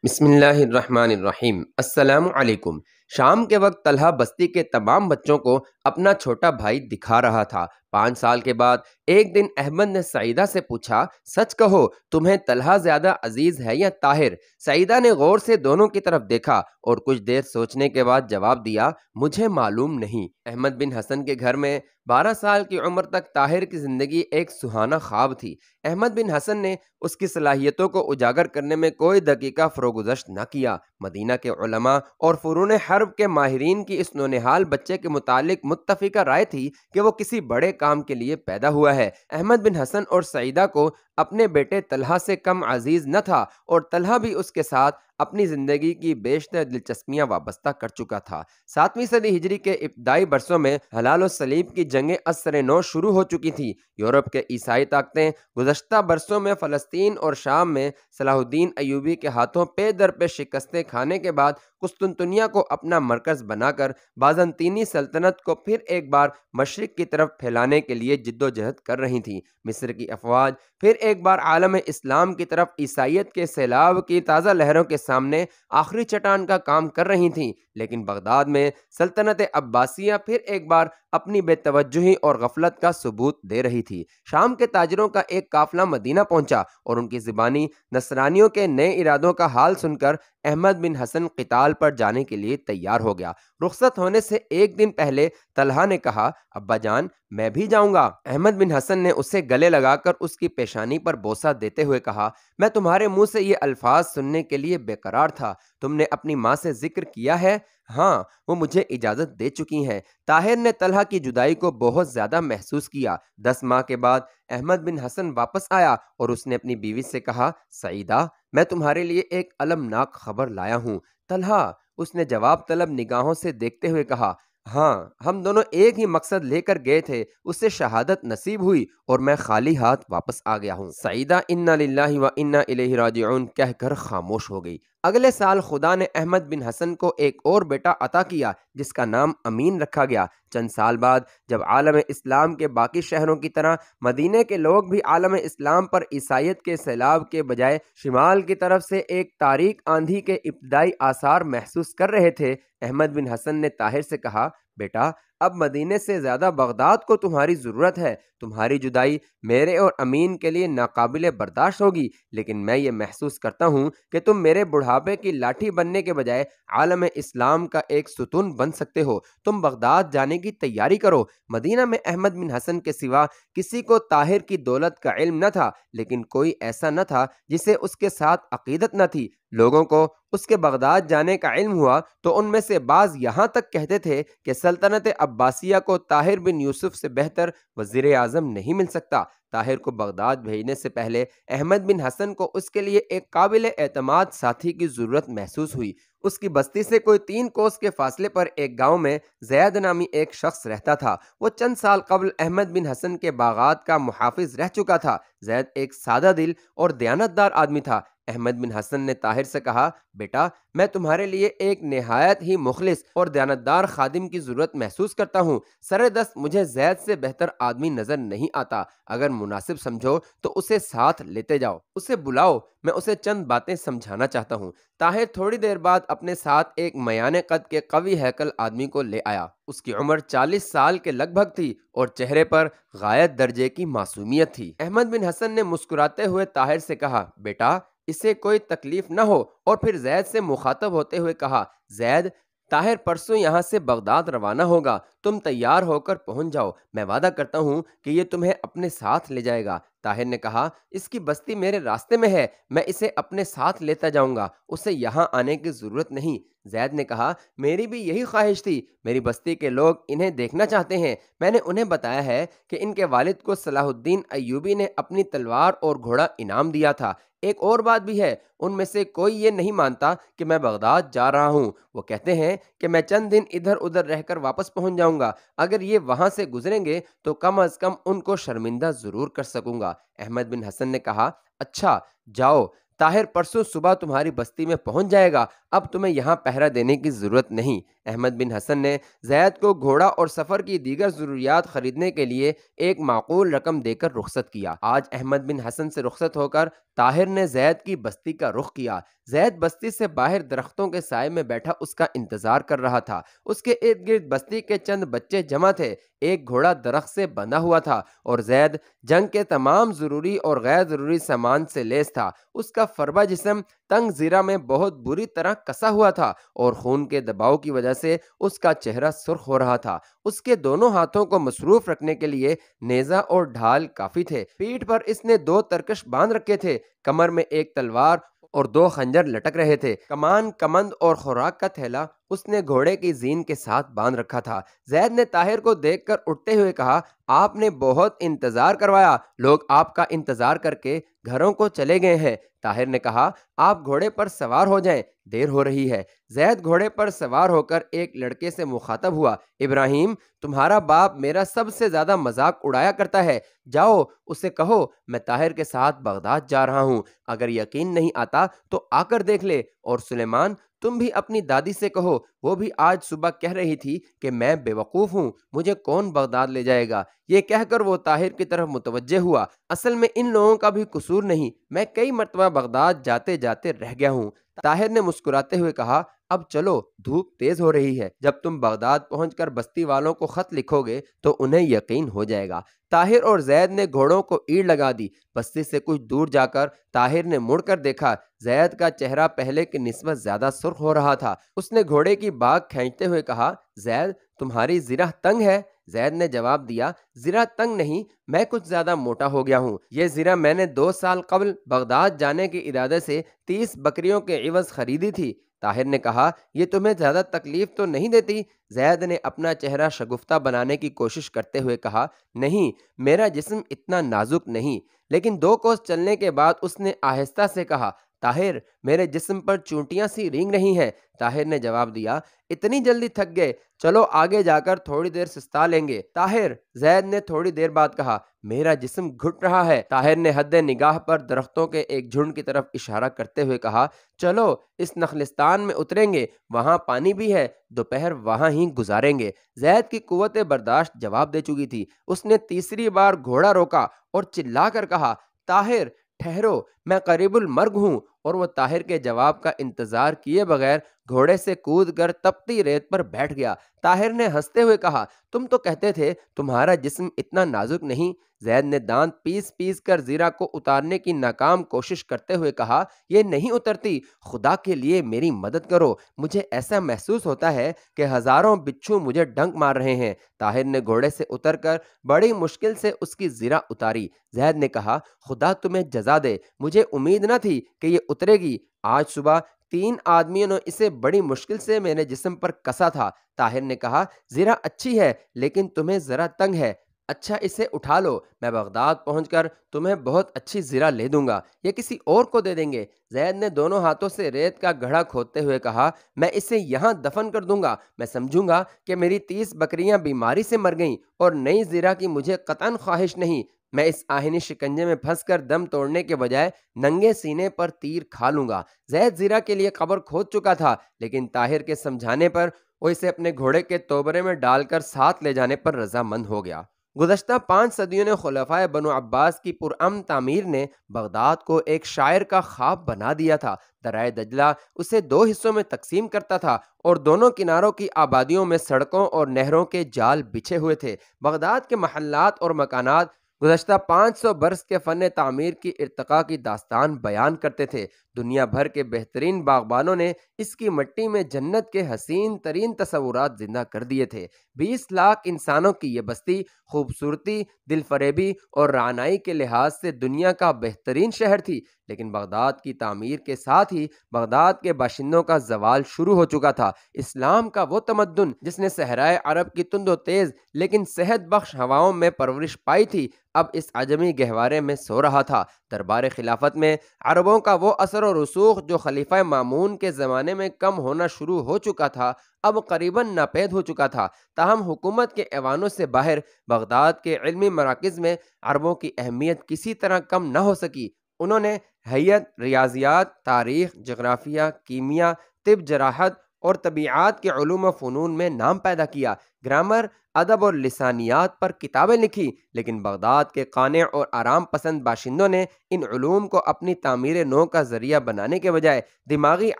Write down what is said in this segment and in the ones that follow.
بسم اللہ الرحمن الرحیم۔ السلام علیکم۔ شام کے وقت طلحہ بستی کے تمام بچوں کو اپنا چھوٹا بھائی دکھا رہا تھا۔ 5 سال کے بعد ایک دن احمد نے سعیدہ سے پوچھا، سچ کہو تمہیں طلحہ زیادہ عزیز ہے یا طاہر؟ سعیدہ نے غور سے دونوں کی طرف دیکھا اور کچھ دیر سوچنے کے بعد جواب دیا، مجھے معلوم نہیں۔ احمد بن حسن کے گھر میں 12 سال کی عمر تک طاہر کی زندگی ایک سہانا خواب تھی۔ احمد بن حسن نے اس کی صلاحیتوں کو اجاگر کرنے میں کوئی دقیقہ فروگزشت نہ کیا۔ مدینہ کے علماء اور فنون حرب کے ماہرین کی اس نونہال بچے کے متعلق متفقہ رائے تھی کہ وہ کسی بڑے کام کے لیے پیدا ہوا ہے۔ احمد بن حسن اور سعیدہ کو اپنے بیٹے طلحہ سے کم عزیز نہ تھا اور طلحہ بھی اس کے ساتھ اپنی زندگی کی بیشتر دلچسپیاں وابستہ کر چکا تھا۔ 7ویں صدی ہجری کے ابتدائی برسوں میں ہلال و صلیب کی جنگیں از سر نو شروع ہو چکی تھیں۔ یورپ کے عیسائی طاقتیں گزشتہ برسوں میں فلسطین اور شام میں صلاح الدین ایوبی کے ہاتھوں پے در پہ شکستیں کھانے کے بعد قسطنطنیہ کو اپنا مرکز بنا کر بازنطینی سلطنت کو پھر ایک بار مشرق کی طرف پھیلانے کے لیے جد و جہد کر رہی تھیں۔ مصر کی افواج پھر ایک بار عالم اسلام کی طرف عیسائیت کے سیلاب کی تازہ لہروں کے سامنے آخری چٹان کا کام کر رہی تھیں، لیکن بغداد میں سلطنت عباسیہ پھر ایک بار اپنی بے توجہی اور غفلت کا ثبوت دے رہی تھی۔ شام کے تاجروں کا ایک قافلہ مدینہ پہنچا اور ان کی زبانی نصرانیوں کے نئے ارادوں کا حال سن کر احمد بن حسن قتال پر جانے کے لیے تیار ہو گیا۔ رخصت ہونے سے ایک دن پہلے طلحہ نے کہا، ابا جان میں بھی جاؤں گا۔ احمد بن حسن نے اسے گلے لگا کر اس کی پیشانی پر بوسہ دیتے ہوئے کہا، میں تمہارے منہ سے یہ الفاظ سننے کے لیے بے قرار تھا۔ تم نے اپنی ماں سے ذکر کیا ہے؟ ہاں، وہ مجھے اجازت دے چکی ہیں۔ طاہر نے طلحہ کی جدائی کو بہت زیادہ محسوس کیا۔ 10 ماہ کے بعد احمد بن حسن واپس آیا اور اس نے اپنی بیوی سے کہا، سعیدہ میں تمہارے لیے ایک المناک خبر لایا ہوں۔ طلحہ، اس نے جواب طلب نگاہوں سے دیکھتے ہوئے کہا، ہاں، ہم دونوں ایک ہی مقصد لے کر گئے تھے، اسے شہادت نصیب ہوئی اور میں خالی ہاتھ واپس آ گیا ہوں۔ سعیدہ انا للہ و انا الیہ راجعون کہہ کر خاموش ہو گئی۔ اگلے سال خدا نے احمد بن حسن کو ایک اور بیٹا عطا کیا جس کا نام امین رکھا گیا۔ چند سال بعد جب عالم اسلام کے باقی شہروں کی طرح مدینہ کے لوگ بھی عالم اسلام پر عیسائیت کے سیلاب کے بجائے شمال کی طرف سے ایک تاریک آندھی کے ابتدائی آثار محسوس کر رہے تھے، احمد بن حسن نے طاہر سے کہا، بیٹا اب مدینے سے زیادہ بغداد کو تمہاری ضرورت ہے۔ تمہاری جدائی میرے اور امین کے لیے ناقابل برداشت ہوگی، لیکن میں یہ محسوس کرتا ہوں کہ تم میرے بڑھاپے کی لاٹھی بننے کے بجائے عالم اسلام کا ایک ستون بن سکتے ہو۔ تم بغداد جانے کی تیاری کرو۔ مدینہ میں احمد بن حسن کے سوا کسی کو طاہر کی دولت کا علم نہ تھا، لیکن کوئی ایسا نہ تھا جسے اس کے ساتھ عقیدت نہ تھی۔ لوگوں کو اس کے بغداد جانے کا علم ہوا تو ان میں سے بعض یہاں تک کہتے تھے کہ سلطنت عباسیہ کو طاہر بن یوسف سے بہتر وزیر اعظم نہیں مل سکتا۔ طاہر کو بغداد بھیجنے سے پہلے احمد بن حسن کو اس کے لیے ایک قابل اعتماد ساتھی کی ضرورت محسوس ہوئی۔ اس کی بستی سے کوئی 3 کوس کے فاصلے پر ایک گاؤں میں زید نامی ایک شخص رہتا تھا۔ وہ چند سال قبل احمد بن حسن کے باغات کا محافظ رہ چکا تھا۔ زید ایک سادہ دل اور دیانتدار آدمی تھا۔ احمد بن حسن نے طاہر سے کہا، بیٹا میں تمہارے لیے ایک نہایت ہی مخلص اور دیانتدار خادم کی ضرورت محسوس کرتا ہوں۔ سر دست مجھے زید سے بہتر آدمی نظر نہیں آتا۔ اگر مناسب سمجھو تو اسے ساتھ لیتے جاؤ۔ اسے بلاؤ، میں اسے چند باتیں سمجھانا چاہتا ہوں۔ طاہر تھوڑی دیر بعد اپنے ساتھ ایک میانے قد کے قوی ہیکل آدمی کو لے آیا۔ اس کی عمر 40 سال کے لگ بھگ تھی اور چہرے پر غایت درجے کی معصومیت تھی۔ احمد بن حسن نے مسکراتے ہوئے طاہر سے کہا، بیٹا اسے کوئی تکلیف نہ ہو، اور پھر زید سے مخاطب ہوتے ہوئے کہا، زید طاہر پرسوں یہاں سے بغداد روانہ ہوگا، تم تیار ہو کر پہنچ جاؤ، میں وعدہ کرتا ہوں کہ یہ تمہیں اپنے ساتھ لے جائے گا۔ طاہر نے کہا، اس کی بستی میرے راستے میں ہے، میں اسے اپنے ساتھ لیتا جاؤں گا، اسے یہاں آنے کی ضرورت نہیں۔ زید نے کہا، میری بھی یہی خواہش تھی، میری بستی کے لوگ انہیں دیکھنا چاہتے ہیں۔ میں نے انہیں بتایا ہے کہ ان کے والد کو صلاح الدین ایوبی نے اپنی تلوار اور گھوڑا انعام دیا تھا۔ ایک اور بات بھی ہے، ان میں سے کوئی یہ نہیں مانتا کہ میں بغداد جا رہا ہوں۔ وہ کہتے ہیں کہ میں چند دن ادھر ادھر رہ کر واپس پہنچ جاؤں گا۔ اگر یہ وہاں سے گزریں گے تو کم از کم ان کو شرمندہ ضرور کر سکوں گا۔ احمد بن حسن نے کہا، اچھا جاؤ، طاہر پرسوں صبح تمہاری بستی میں پہنچ جائے گا، اب تمہیں یہاں پہرا دینے کی ضرورت نہیں۔ احمد بن حسن نے زید کو گھوڑا اور سفر کی دیگر ضروریات خریدنے کے لیے ایک معقول رقم دے کر رخصت کیا۔ آج احمد بن حسن سے رخصت ہو کر طاہر نے زید کی بستی کا رخ کیا۔ زید بستی سے باہر درختوں کے سائے میں بیٹھا اس کا انتظار کر رہا تھا۔ اس کے ارد گرد بستی کے چند بچے جمع تھے۔ ایک گھوڑا درخت سے بندھا ہوا تھا اور زید جنگ کے تمام ضروری اور غیر ضروری سامان سے لیس تھا۔ اس کا فربہ جسم تنگ زیرہ میں بہت بری طرح کسا ہوا تھا اور خون کے دباؤ کی وجہ سے اس کا چہرہ سرخ ہو رہا تھا۔ اس کے دونوں ہاتھوں کو مصروف رکھنے کے لیے نیزہ اور ڈھال کافی تھے۔ پیٹھ پر اس نے 2 ترکش باندھ رکھے تھے، کمر میں ایک تلوار اور 2 خنجر لٹک رہے تھے۔ کمان، کمند اور خوراک کا تھیلا اس نے گھوڑے کی زین کے ساتھ باندھ رکھا تھا۔ زید نے طاہر کو دیکھ کر اٹھتے ہوئے کہا، آپ نے بہت انتظار کروایا، لوگ آپ کا انتظار کر کے گھروں کو چلے گئے ہیں۔ طاہر نے کہا، آپ گھوڑے پر سوار ہو جائیں، دیر ہو رہی ہے۔ زید گھوڑے پر سوار ہو کر ایک لڑکے سے مخاطب ہوا، ابراہیم، تمہارا باپ میرا سب سے زیادہ مذاق اڑایا کرتا ہے، جاؤ اسے کہو میں طاہر کے ساتھ بغداد جا رہا ہوں، اگر یقین نہیں آتا تو آ کر دیکھ لے۔ اور سلیمان، تم بھی اپنی دادی سے کہو، وہ بھی آج صبح کہہ رہی تھی کہ میں بے وقوف ہوں، مجھے کون بغداد لے جائے گا۔ یہ کہہ کر وہ طاہر کی طرف متوجہ ہوا، اصل میں ان لوگوں کا بھی قصور نہیں، میں کئی مرتبہ بغداد جاتے جاتے رہ گیا ہوں۔ طاہر نے مسکراتے ہوئے کہا، اب چلو، دھوپ تیز ہو رہی ہے، جب تم بغداد پہنچ کر بستی والوں کو خط لکھو گے تو انہیں یقین ہو جائے گا۔ طاہر اور زید نے گھوڑوں کو ایڑ لگا دی۔ بستی سے کچھ دور جا کر طاہر نے مڑ کر دیکھا، زید کا چہرہ پہلے کی نسبت زیادہ سرخ ہو رہا تھا۔ اس نے گھوڑے کی باگ کھینچتے ہوئے کہا، زید، تمہاری زرہ تنگ ہے؟ زید نے جواب دیا، زرہ تنگ نہیں، میں کچھ زیادہ موٹا ہو گیا ہوں۔ یہ زرہ میں نے 2 سال قبل بغداد جانے کے ارادے سے 30 بکریوں کے عوض خریدی تھی۔ طاہر نے کہا، یہ تمہیں زیادہ تکلیف تو نہیں دیتی؟ زید نے اپنا چہرہ شگفتہ بنانے کی کوشش کرتے ہوئے کہا، نہیں، میرا جسم اتنا نازک نہیں۔ لیکن 2 کوس چلنے کے بعد اس نے آہستہ سے کہا، طاہر، میرے جسم پر چونٹیاں سی رینگ رہی ہیں۔ طاہر نے جواب دیا، اتنی جلدی تھک گئے، چلو آگے جا کر تھوڑی دیر سستا لیں گے۔ طاہر، زید نے تھوڑی دیر بعد کہا، میرا جسم گھٹ رہا ہے۔ طاہر نے حد نگاہ پر درختوں کے ایک جھنڈ کی طرف اشارہ کرتے ہوئے کہا، چلو اس نخلستان میں اتریں گے، وہاں پانی بھی ہے، دوپہر وہاں ہی گزاریں گے۔ زید کی قوت برداشت جواب دے چکی تھی۔ اس نے تیسری بار گھوڑا روکا اور چلا کر کہا، طاہر ٹھہرو، میں قریب المرگ ہوں۔ اور وہ طاہر کے جواب کا انتظار کیے بغیر گھوڑے سے کود کر تپتی ریت پر بیٹھ گیا۔ طاہر نے ہنستے ہوئے کہا، تم تو کہتے تھے تمہارا جسم اتنا نازک نہیں۔ زید نے دانت پیس پیس کر زیرہ کو اتارنے کی ناکام کوشش کرتے ہوئے کہا، یہ نہیں اترتی، خدا کے لیے میری مدد کرو، مجھے ایسا محسوس ہوتا ہے کہ ہزاروں بچھو مجھے ڈنک مار رہے ہیں۔ طاہر نے گھوڑے سے اتر کر بڑی مشکل سے اس کی زیرہ اتاری۔ زید نے کہا، خدا تمہیں جزا دے، مجھے امید نہ تھی کہ یہ اترے گی۔ آج صبح 3 آدمیوں نے اسے بڑی مشکل سے میرے جسم پر کسا تھا۔ طاہر نے کہا، زیرہ اچھی ہے لیکن تمہیں ذرا تنگ ہے، اچھا اسے اٹھا لو، میں بغداد پہنچ کر تمہیں بہت اچھی زیرہ لے دوں گا، یا کسی اور کو دے دیں گے۔ زید نے دونوں ہاتھوں سے ریت کا گڑھا کھودتے ہوئے کہا، میں اسے یہاں دفن کر دوں گا، میں سمجھوں گا کہ میری 30 بکریاں بیماری سے مر گئیں اور نئی زیرہ کی مجھے قطعاً خواہش نہیں۔ میں اس آہنی شکنجے میں پھنس کر دم توڑنے کے بجائے ننگے سینے پر تیر کھا لوں گا۔ زید زیرہ کے لیے قبر کھود چکا تھا، لیکن طاہر کے سمجھانے پر وہ اسے اپنے گھوڑے کے توبرے میں ڈال کر ساتھ لے جانے پر رضامند ہو گیا۔ گزشتہ 5 صدیوں نے خلفائے بنو عباس کی پرامن تعمیر نے بغداد کو ایک شاعر کا خواب بنا دیا تھا۔ دریائے دجلہ اسے 2 حصوں میں تقسیم کرتا تھا اور دونوں کناروں کی آبادیوں میں سڑکوں اور نہروں کے جال بچھے ہوئے تھے۔ بغداد کے محلات اور مکانات گزشتہ 500 برس کے فن تعمیر کی ارتقاء کی داستان بیان کرتے تھے۔ دنیا بھر کے بہترین باغبانوں نے اس کی مٹی میں جنت کے حسین ترین تصورات زندہ کر دیے تھے۔ 20 لاکھ انسانوں کی یہ بستی خوبصورتی، دل فریبی اور رعنائی کے لحاظ سے دنیا کا بہترین شہر تھی، لیکن بغداد کی تعمیر کے ساتھ ہی بغداد کے باشندوں کا زوال شروع ہو چکا تھا۔ اسلام کا وہ تمدن جس نے صحرائے عرب کی تند و تیز لیکن صحت بخش ہواؤں میں پرورش پائی تھی، اب اس عجمی گہوارے میں سو رہا تھا۔ دربار خلافت میں عربوں کا وہ اثر و رسوخ جو خلیفہ مامون کے زمانے میں کم ہونا شروع ہو چکا تھا، اب قریباً ناپید ہو چکا تھا۔ تاہم حکومت کے ایوانوں سے باہر بغداد کے علمی مراکز میں عربوں کی اہمیت کسی طرح کم نہ ہو سکی۔ انہوں نے حیت، ریاضیات، تاریخ، جغرافیہ، کیمیا، طب، جراحت اور طبیعات کے علوم و فنون میں نام پیدا کیا۔ گرامر، ادب اور لسانیات پر کتابیں لکھی، لیکن بغداد کے قانع اور آرام پسند باشندوں نے ان علوم کو اپنی تعمیر نو کا ذریعہ بنانے کے بجائے دماغی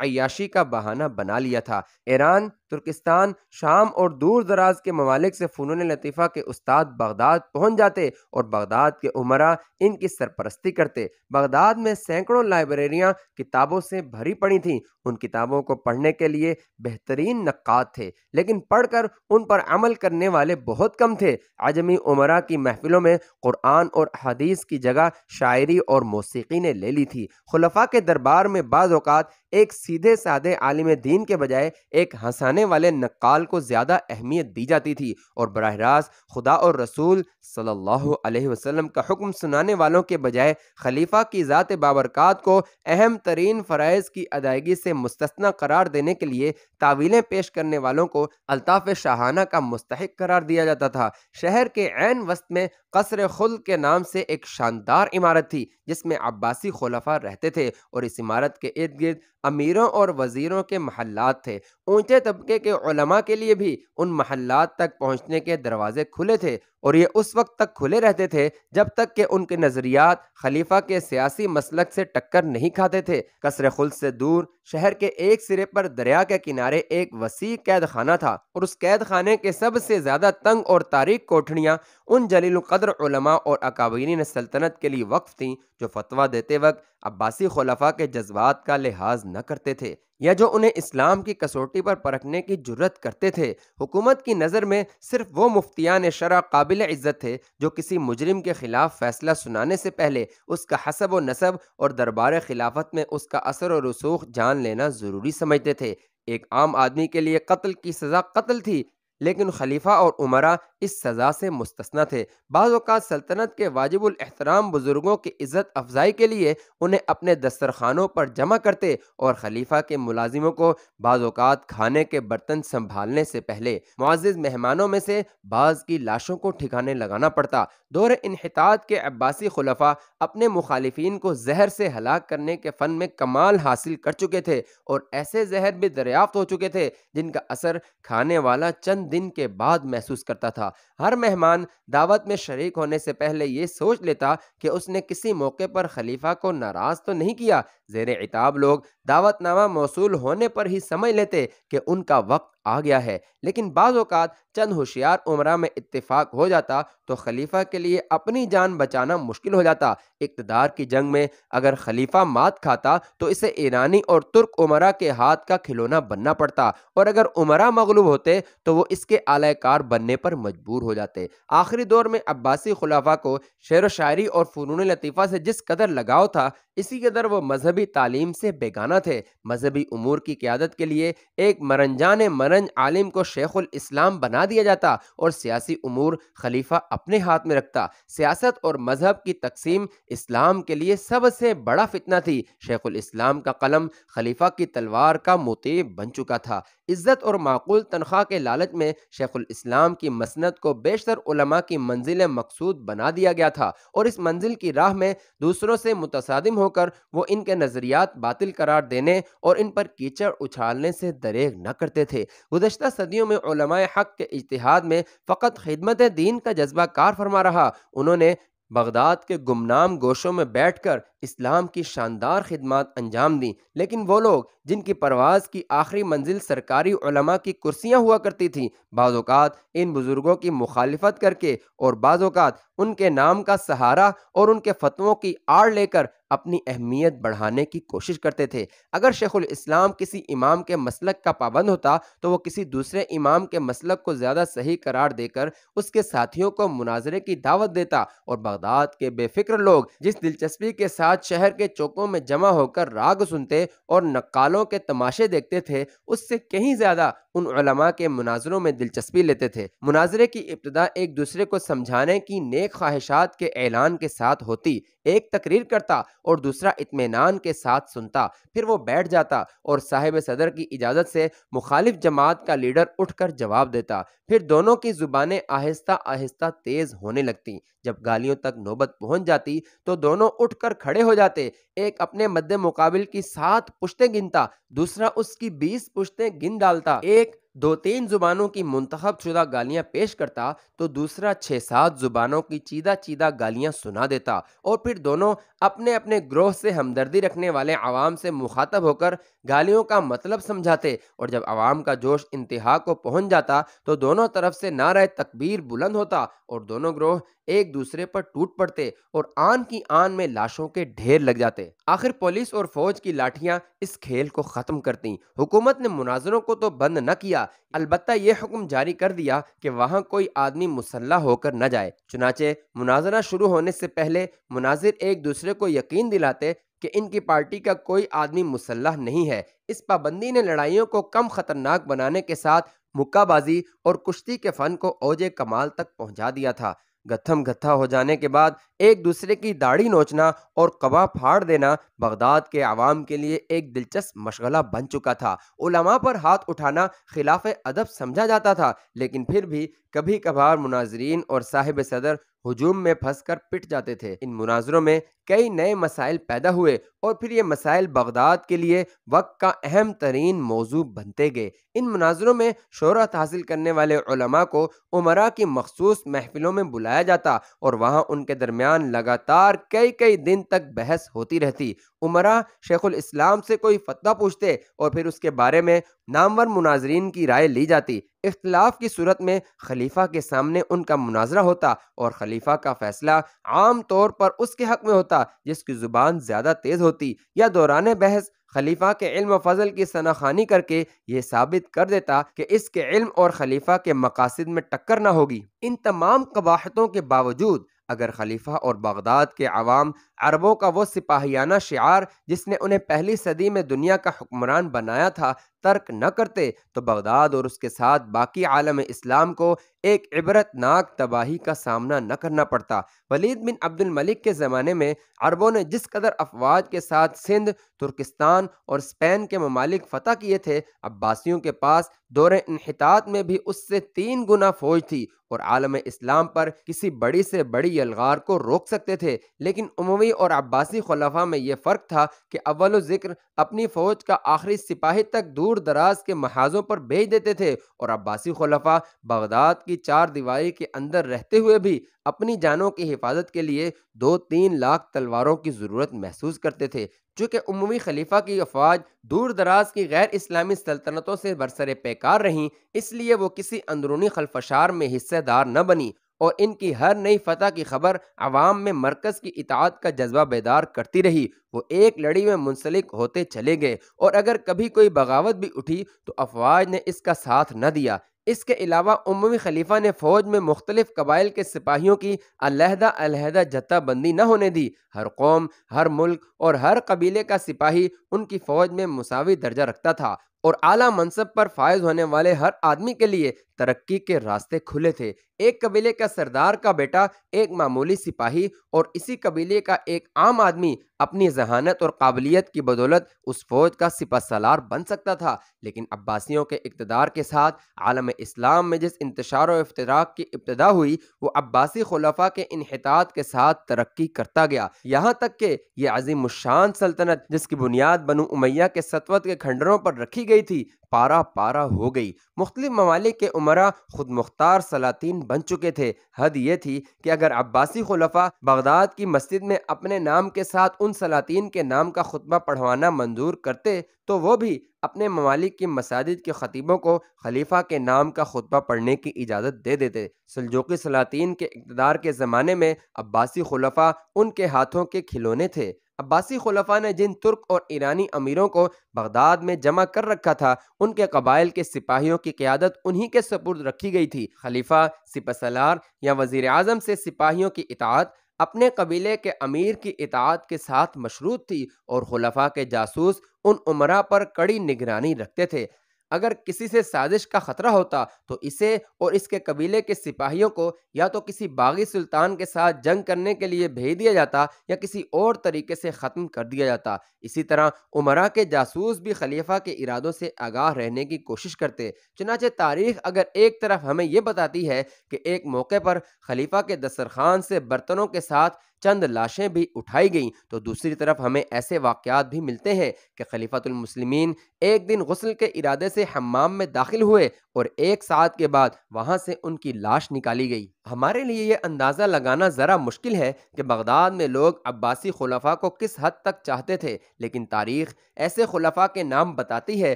عیاشی کا بہانہ بنا لیا تھا۔ ایران، ترکستان، شام اور دور دراز کے ممالک سے فنون لطیفہ کے استاد بغداد پہنچ جاتے اور بغداد کے امراء ان کی سرپرستی کرتے۔ بغداد میں سینکڑوں لائبریریاں کتابوں سے بھری پڑی تھیں۔ ان کتابوں کو پڑھنے کے لیے بہترین نقاد تھے، لیکن پڑھ کر ان پر عمل کرنے والے بہت کم تھے۔ عجمی امراء کی محفلوں میں قرآن اور حدیث کی جگہ شاعری اور موسیقی نے لے لی تھی۔ خلفاء کے دربار میں بعض اوقات ایک سیدھے سادے عالم دین کے بجائے ایک ہنسانے والے نقال کو زیادہ اہمیت دی جاتی تھی، اور براہ راست خدا اور رسول صلی اللہ علیہ وسلم کا حکم سنانے والوں کے بجائے خلیفہ کی ذات بابرکات کو اہم ترین فرائض کی ادائیگی سے مستثنی قرار دینے کے لیے تعویلیں پیش کرنے والوں کو الطاف شاہانہ کا مستحق قرار دیا جاتا تھا۔ شہر کے عین وسط میں قصر خلد کے نام سے ایک شاندار عمارت تھی جس میں عباسی خلفاء رہتے تھے، اور اس عمارت کے ارد گرد امیروں اور وزیروں کے محلات تھے۔ اونچے طبقے کے علماء کے لیے بھی ان محلات تک پہنچنے کے دروازے کھلے تھے، اور یہ اس وقت تک کھلے رہتے تھے جب تک کہ ان کے نظریات خلیفہ کے سیاسی مسلک سے ٹکر نہیں کھاتے تھے۔ قصر خلد سے دور شہر کے ایک سرے پر دریا کے کنارے ایک وسیع قید خانہ تھا، اور اس قید خانے کے سب سے زیادہ تنگ اور تاریک کوٹھڑیاں ان جلیل القدر علماء اور اکابرین سلطنت کے لیے وقف تھیں جو فتویٰ دیتے وقت عباسی خلفاء کے جذبات کا لحاظ نہ کرتے تھے، یا جو انہیں اسلام کی کسوٹی پر پرکھنے کی جرت کرتے تھے۔ حکومت کی نظر میں صرف وہ مفتیان شرع قابل عزت تھے جو کسی مجرم کے خلاف فیصلہ سنانے سے پہلے اس کا حسب و نسب اور دربار خلافت میں اس کا اثر و رسوخ جان لینا ضروری سمجھتے تھے۔ ایک عام آدمی کے لیے قتل کی سزا قتل تھی، لیکن خلیفہ اور امراء اس سزا سے مستثنی تھے۔ بعض اوقات سلطنت کے واجب الاحترام بزرگوں کی عزت افزائی کے لیے انہیں اپنے دسترخوانوں پر جمع کرتے، اور خلیفہ کے ملازموں کو بعض اوقات کھانے کے برتن سنبھالنے سے پہلے معزز مہمانوں میں سے بعض کی لاشوں کو ٹھکانے لگانا پڑتا۔ دور انحطاط کے عباسی خلفاء اپنے مخالفین کو زہر سے ہلاک کرنے کے فن میں کمال حاصل کر چکے تھے، اور ایسے زہر بھی دریافت ہو چکے تھے جن کا اثر کھانے والا چند دن کے بعد محسوس کرتا تھا۔ ہر مہمان دعوت میں شریک ہونے سے پہلے یہ سوچ لیتا کہ اس نے کسی موقع پر خلیفہ کو ناراض تو نہیں کیا۔ زیر عتاب لوگ دعوت نامہ موصول ہونے پر ہی سمجھ لیتے کہ ان کا وقت آ گیا ہے، لیکن بعض اوقات چند ہوشیار امراء میں اتفاق ہو جاتا تو خلیفہ کے لیے اپنی جان بچانا مشکل ہو جاتا۔ اقتدار کی جنگ میں اگر خلیفہ مات کھاتا تو اسے ایرانی اور ترک امراء کے ہاتھ کا کھلونا بننا پڑتا، اور اگر امراء مغلوب ہوتے تو وہ اس کے اعلی کار بننے پر مجبور ہو جاتے۔ آخری دور میں عباسی خلفاء کو شعر و شاعری اور فنون لطیفہ سے جس قدر لگاؤ تھا، اسی قدر وہ مذہبی تعلیم سے بیگانہ تھے۔ مذہبی امور کی قیادت کے لیے ایک مرنجان مرنج عالم کو شیخ الاسلام بنا دیا جاتا، اور سیاسی امور خلیفہ اپنے ہاتھ میں رکھتا۔ سیاست اور مذہب کی تقسیم اسلام کے لیے سب سے بڑا فتنہ تھی۔ شیخ الاسلام کا قلم خلیفہ کی تلوار کا مطیع بن چکا تھا۔ عزت اور معقول تنخواہ کے لالچ میں شیخ الاسلام کی مسند کو بیشتر علماء کی منزل مقصود بنا دیا گیا تھا، اور اس منزل کی راہ میں دوسروں سے متصادم ہو کر وہ ان کے نظریات باطل قرار دینے اور ان پر کیچڑ اچھالنے سے دریغ نہ کرتے تھے۔ گزشتہ صدیوں میں علماء حق کے اجتہاد میں فقط خدمت دین کا جذبہ کار فرما رہا۔ انہوں نے بغداد کے گمنام گوشوں میں بیٹھ کر اسلام کی شاندار خدمات انجام دیں، لیکن وہ لوگ جن کی پرواز کی آخری منزل سرکاری علماء کی کرسیاں ہوا کرتی تھیں، بعض اوقات ان بزرگوں کی مخالفت کر کے اور بعض اوقات ان کے نام کا سہارا اور ان کے فتووں کی آڑ لے کر اپنی اہمیت بڑھانے کی کوشش کرتے تھے۔ اگر شیخ الاسلام کسی امام کے مسلک کا پابند ہوتا تو وہ کسی دوسرے امام کے مسلک کو زیادہ صحیح قرار دے کر اس کے ساتھیوں کو مناظرے کی دعوت دیتا، اور بغداد کے بے فکر لوگ جس دلچسپی کے ساتھ شہر کے چوکوں میں جمع ہو کر راگ سنتے اور نقالوں کے تماشے دیکھتے تھے، اس سے کہیں زیادہ ان علماء کے مناظروں میں دلچسپی لیتے تھے۔ مناظرے کی ابتدا ایک دوسرے کو سمجھانے کی نیک خواہشات کے اعلان کے ساتھ ہوتی۔ ایک تقریر کرتا اور دوسرا اطمینان کے ساتھ سنتا، پھر وہ بیٹھ جاتا اور صاحب صدر کی اجازت سے مخالف جماعت کا لیڈر اٹھ کر جواب دیتا، پھر دونوں کی زبانیں آہستہ آہستہ تیز ہونے لگتی۔ جب گالیوں تک نوبت پہنچ جاتی تو دونوں اٹھ کر کھڑے ہو جاتے، ایک اپنے مد مقابل کی 7 پشتیں گنتا، دوسرا اس کی 20 پشتیں گن ڈالتا، ایک 2-3 زبانوں کی منتخب شدہ گالیاں پیش کرتا تو دوسرا 6-7 زبانوں کی چیدہ چیدہ گالیاں سنا دیتا، اور پھر دونوں اپنے اپنے گروہ سے ہمدردی رکھنے والے عوام سے مخاطب ہو کر گالیوں کا مطلب سمجھاتے، اور جب عوام کا جوش انتہا کو پہنچ جاتا تو دونوں طرف سے نعرہ تکبیر بلند ہوتا اور دونوں گروہ ایک دوسرے پر ٹوٹ پڑتے اور آن کی آن میں لاشوں کے ڈھیر لگ جاتے۔ آخر پولیس اور فوج کی لاٹھیاں اس کھیل کو ختم کرتیں۔ حکومت نے مناظروں کو تو بند نہ کیا، البتہ یہ حکم جاری کر دیا کہ وہاں کوئی آدمی مسلح ہو کر نہ جائے۔ چنانچہ مناظرہ شروع ہونے سے پہلے مناظر ایک دوسرے کو یقین دلاتے کہ ان کی پارٹی کا کوئی آدمی مسلح نہیں ہے۔ اس پابندی نے لڑائیوں کو کم خطرناک بنانے کے ساتھ مکہ بازی اور کشتی کے فن کو اوج کمال تک پہنچا دیا تھا۔ گتھم گتھا ہو جانے کے بعد ایک دوسرے کی داڑھی نوچنا اور قبا پھاڑ دینا بغداد کے عوام کے لیے ایک دلچسپ مشغلہ بن چکا تھا۔ علماء پر ہاتھ اٹھانا خلاف ادب سمجھا جاتا تھا، لیکن پھر بھی کبھی کبھار مناظرین اور صاحب صدر ہجوم میں پھنس کر پٹ جاتے تھے۔ ان مناظروں میں کئی نئے مسائل پیدا ہوئے اور پھر یہ مسائل بغداد کے لیے وقت کا اہم ترین موضوع بنتے گئے۔ ان مناظروں میں شہرت حاصل کرنے والے علماء کو امراء کی مخصوص محفلوں میں بلایا جاتا اور وہاں ان کے درمیان لگاتار کئی دن تک بحث ہوتی رہتی۔ امراء شیخ الاسلام سے کوئی فتویٰ پوچھتے اور پھر اس کے بارے میں نامور مناظرین کی رائے لی جاتی۔ اختلاف کی صورت میں خلیفہ کے سامنے ان کا مناظرہ ہوتا اور خلیفہ کا فیصلہ عام طور پر اس کے حق میں ہوتا جس کی زبان زیادہ تیز ہوتی، یا دوران بحث خلیفہ کے علم و فضل کی ثناخوانی کر کے یہ ثابت کر دیتا کہ اس کے علم اور خلیفہ کے مقاصد میں ٹکر نہ ہوگی۔ ان تمام قباحتوں کے باوجود اگر خلیفہ اور بغداد کے عوام عربوں کا وہ سپاہیانہ شعار جس نے انہیں پہلی صدی میں دنیا کا حکمران بنایا تھا ترک نہ کرتے تو بغداد اور اس کے ساتھ باقی عالم اسلام کو ایک عبرت ناک تباہی کا سامنا نہ کرنا پڑتا۔ ولید بن عبد الملک کے زمانے میں عربوں نے جس قدر افواج کے ساتھ سندھ، ترکستان اور اسپین کے ممالک فتح کیے تھے، عباسیوں کے پاس دور انحطاط میں بھی اس سے 3 گنا فوج تھی اور عالم اسلام پر کسی بڑی سے بڑی یلغار کو روک سکتے تھے۔ لیکن اموی اور عباسی خلفاء میں یہ فرق تھا کہ اول ذکر اپنی فوج کا آخری سپاہی تک دور دراز کے محاذوں پر بھیج دیتے تھے، اور عباسی خلفاء بغداد کی 4 دیواری کے اندر رہتے ہوئے بھی اپنی جانوں کی حفاظت کے لیے 2-3 لاکھ تلواروں کی ضرورت محسوس کرتے تھے۔ چونکہ اموی خلیفہ کی افواج دور دراز کی غیر اسلامی سلطنتوں سے برسر پیکار رہیں، اس لیے وہ کسی اندرونی خلفشار میں حصہ دار نہ بنی، اور ان کی ہر نئی فتح کی خبر عوام میں مرکز کی اطاعت کا جذبہ بیدار کرتی رہی۔ وہ ایک لڑی میں منسلک ہوتے چلے گئے، اور اگر کبھی کوئی بغاوت بھی اٹھی تو افواج نے اس کا ساتھ نہ دیا۔ اس کے علاوہ اموی خلیفہ نے فوج میں مختلف قبائل کے سپاہیوں کی علیحدہ جتھہ بندی نہ ہونے دی۔ ہر قوم، ہر ملک اور ہر قبیلے کا سپاہی ان کی فوج میں مساوی درجہ رکھتا تھا، اور اعلیٰ منصب پر فائز ہونے والے ہر آدمی کے لیے ترقی کے راستے کھلے تھے۔ ایک قبیلے کا سردار کا بیٹا ایک معمولی سپاہی اور اسی قبیلے کا ایک عام آدمی اپنی ذہانت اور قابلیت کی بدولت اس فوج کا سپہ سالار بن سکتا تھا۔ لیکن عباسیوں کے اقتدار کے ساتھ عالم اسلام میں جس انتشار و افتراق کی ابتدا ہوئی، وہ عباسی خلفاء کے انحطاط کے ساتھ ترقی کرتا گیا، یہاں تک کہ یہ عظیم الشان سلطنت جس کی بنیاد بنو امیہ کے سطوت کے کھنڈروں پر رکھی گئی تھی، پارا پارا ہو گئی۔ مختلف ممالک کے امراء خود مختار سلاطین بن چکے تھے۔ حد یہ تھی کہ اگر عباسی خلفاء بغداد کی مسجد میں اپنے نام کے ساتھ ان سلاطین کے نام کا خطبہ پڑھوانا منظور کرتے تو وہ بھی اپنے ممالک کی مساجد کے خطیبوں کو خلیفہ کے نام کا خطبہ پڑھنے کی اجازت دے دیتے۔ سلجوقی سلاطین کے اقتدار کے زمانے میں عباسی خلفاء ان کے ہاتھوں کے کھلونے تھے۔ عباسی خلفاء نے جن ترک اور ایرانی امیروں کو بغداد میں جمع کر رکھا تھا، ان کے قبائل کے سپاہیوں کی قیادت انہی کے سپرد رکھی گئی تھی۔ خلیفہ، سپہ سالار یا وزیر اعظم سے سپاہیوں کی اطاعت اپنے قبیلے کے امیر کی اطاعت کے ساتھ مشروط تھی، اور خلفاء کے جاسوس ان امراء پر کڑی نگرانی رکھتے تھے۔ اگر کسی سے سازش کا خطرہ ہوتا تو اسے اور اس کے قبیلے کے سپاہیوں کو یا تو کسی باغی سلطان کے ساتھ جنگ کرنے کے لیے بھیج دیا جاتا یا کسی اور طریقے سے ختم کر دیا جاتا۔ اسی طرح امراء کے جاسوس بھی خلیفہ کے ارادوں سے آگاہ رہنے کی کوشش کرتے۔ چنانچہ تاریخ اگر ایک طرف ہمیں یہ بتاتی ہے کہ ایک موقع پر خلیفہ کے دسترخوان سے برتنوں کے ساتھ چند لاشیں بھی اٹھائی گئیں، تو دوسری طرف ہمیں ایسے واقعات بھی ملتے ہیں کہ خلیفۃ المسلمین ایک دن غسل کے ارادے سے حمام میں داخل ہوئے اور 1 ساعت کے بعد وہاں سے ان کی لاش نکالی گئی۔ ہمارے لیے یہ اندازہ لگانا ذرا مشکل ہے کہ بغداد میں لوگ عباسی خلفاء کو کس حد تک چاہتے تھے، لیکن تاریخ ایسے خلفاء کے نام بتاتی ہے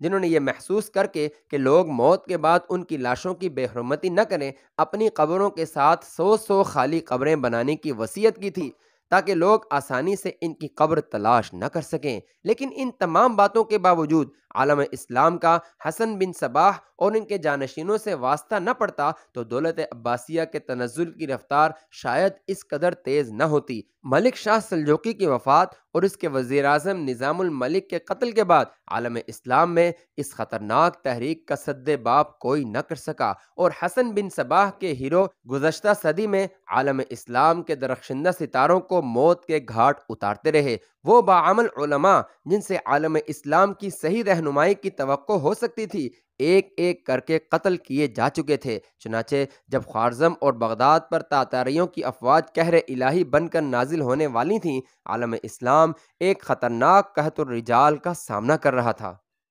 جنہوں نے یہ محسوس کر کے کہ لوگ موت کے بعد ان کی لاشوں کی بے حرمتی نہ کریں، اپنی قبروں کے ساتھ 100 خالی قبریں بنانے کی وصیت کی تھی تاکہ لوگ آسانی سے ان کی قبر تلاش نہ کر سکیں۔ لیکن ان تمام باتوں کے باوجود عالم اسلام کا حسن بن صباح اور ان کے جانشینوں سے واسطہ نہ پڑتا تو دولت عباسیہ کے تنزل کی رفتار شاید اس قدر تیز نہ ہوتی۔ ملک شاہ سلجوقی کی وفات اور اس کے وزیر اعظم نظام الملک کے قتل کے بعد عالم اسلام میں اس خطرناک تحریک کا سد باب کوئی نہ کر سکا، اور حسن بن صباح کے ہیرو گزشتہ صدی میں عالم اسلام کے درخشندہ ستاروں کو موت کے گھاٹ اتارتے رہے۔ وہ باعمل علماء جن سے عالم اسلام کی صحیح رہنمائی کی توقع ہو سکتی تھی، ایک ایک کر کے قتل کیے جا چکے تھے۔ چنانچہ جب خوارزم اور بغداد پر تاتاریوں کی افواج قہر الہی بن کر نازل ہونے والی تھیں، عالم اسلام ایک خطرناک قحط الرجال کا سامنا کر رہا تھا۔